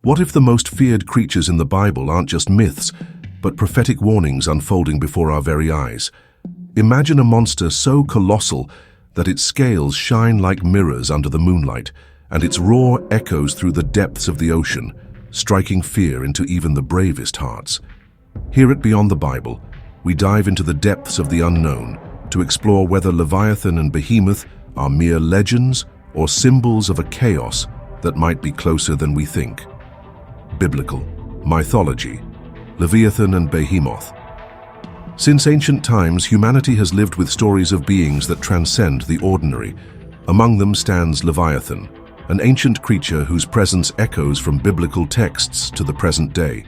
What if the most feared creatures in the Bible aren't just myths, but prophetic warnings unfolding before our very eyes? Imagine a monster so colossal that its scales shine like mirrors under the moonlight, and its roar echoes through the depths of the ocean, striking fear into even the bravest hearts. Here at Beyond the Bible, we dive into the depths of the unknown to explore whether Leviathan and Behemoth are mere legends or symbols of a chaos that might be closer than we think. Biblical mythology, Leviathan and Behemoth. Since ancient times, humanity has lived with stories of beings that transcend the ordinary. Among them stands Leviathan, an ancient creature whose presence echoes from biblical texts to the present day.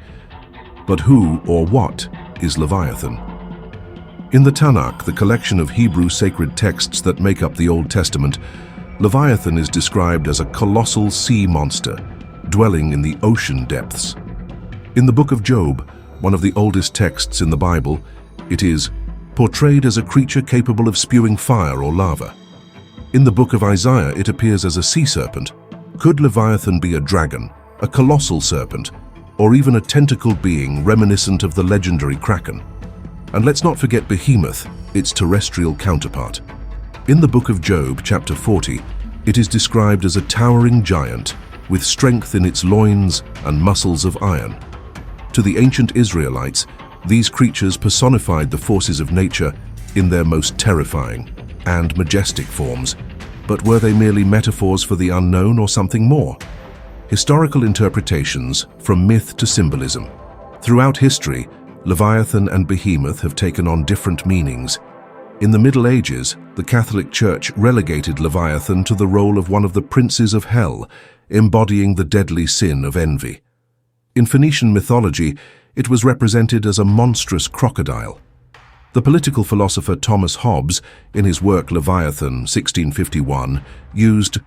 But who or what is Leviathan? In the Tanakh, the collection of Hebrew sacred texts that make up the Old Testament, Leviathan is described as a colossal sea monster, dwelling in the ocean depths. In the book of Job, one of the oldest texts in the Bible, it is portrayed as a creature capable of spewing fire or lava. In the book of Isaiah, it appears as a sea serpent. Could Leviathan be a dragon, a colossal serpent, or even a tentacled being reminiscent of the legendary Kraken? And let's not forget Behemoth, its terrestrial counterpart. In the book of Job, chapter 40, it is described as a towering giant with strength in its loins and muscles of iron. To the ancient Israelites, these creatures personified the forces of nature in their most terrifying and majestic forms. But were they merely metaphors for the unknown or something more? Historical interpretations from myth to symbolism. Throughout history, Leviathan and Behemoth have taken on different meanings. In the Middle Ages, the Catholic Church relegated Leviathan to the role of one of the princes of hell, embodying the deadly sin of envy. In Phoenician mythology, it was represented as a monstrous crocodile. The political philosopher Thomas Hobbes, in his work Leviathan, 1651, used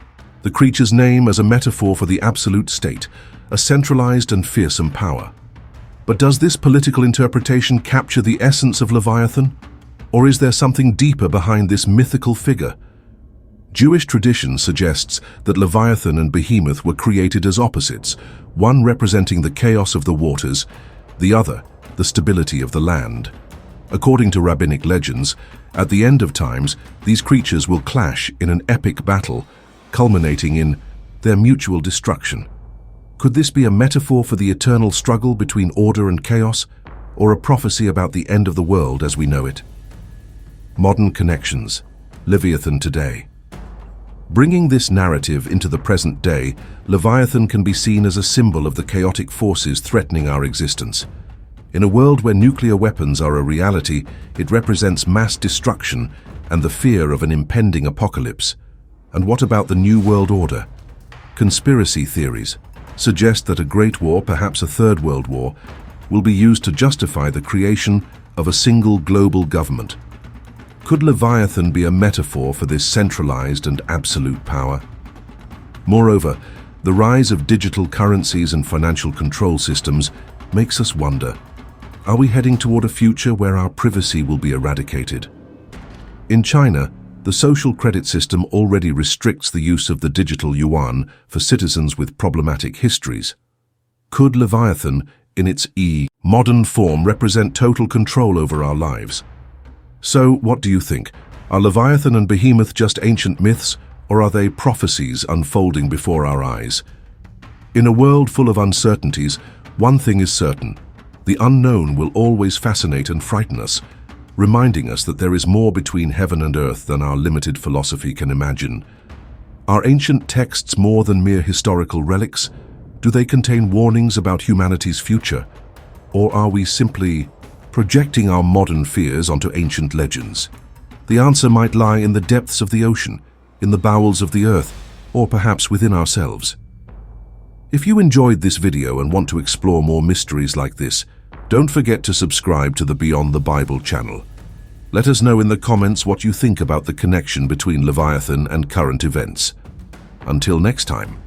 the creature's name as a metaphor for the absolute state, a centralized and fearsome power. But does this political interpretation capture the essence of Leviathan? Or is there something deeper behind this mythical figure? Jewish tradition suggests that Leviathan and Behemoth were created as opposites, one representing the chaos of the waters, the other, the stability of the land. According to rabbinic legends, at the end of times, these creatures will clash in an epic battle, culminating in their mutual destruction. Could this be a metaphor for the eternal struggle between order and chaos, or a prophecy about the end of the world as we know it? Modern connections, Leviathan today. Bringing this narrative into the present day, Leviathan can be seen as a symbol of the chaotic forces threatening our existence. In a world where nuclear weapons are a reality, it represents mass destruction and the fear of an impending apocalypse. And what about the New World Order? Conspiracy theories suggest that a Great War, perhaps a Third World War, will be used to justify the creation of a single global government. Could Leviathan be a metaphor for this centralized and absolute power? Moreover, the rise of digital currencies and financial control systems makes us wonder, are we heading toward a future where our privacy will be eradicated? In China, the social credit system already restricts the use of the digital yuan for citizens with problematic histories. Could Leviathan, in its modern form, represent total control over our lives? So, what do you think? Are Leviathan and Behemoth just ancient myths, or are they prophecies unfolding before our eyes? In a world full of uncertainties, one thing is certain: the unknown will always fascinate and frighten us, reminding us that there is more between heaven and earth than our limited philosophy can imagine. Are ancient texts more than mere historical relics? Do they contain warnings about humanity's future? Or are we simply projecting our modern fears onto ancient legends? The answer might lie in the depths of the ocean, in the bowels of the earth, or perhaps within ourselves. If you enjoyed this video and want to explore more mysteries like this, don't forget to subscribe to the Beyond the Bible channel. Let us know in the comments what you think about the connection between Leviathan and current events. Until next time.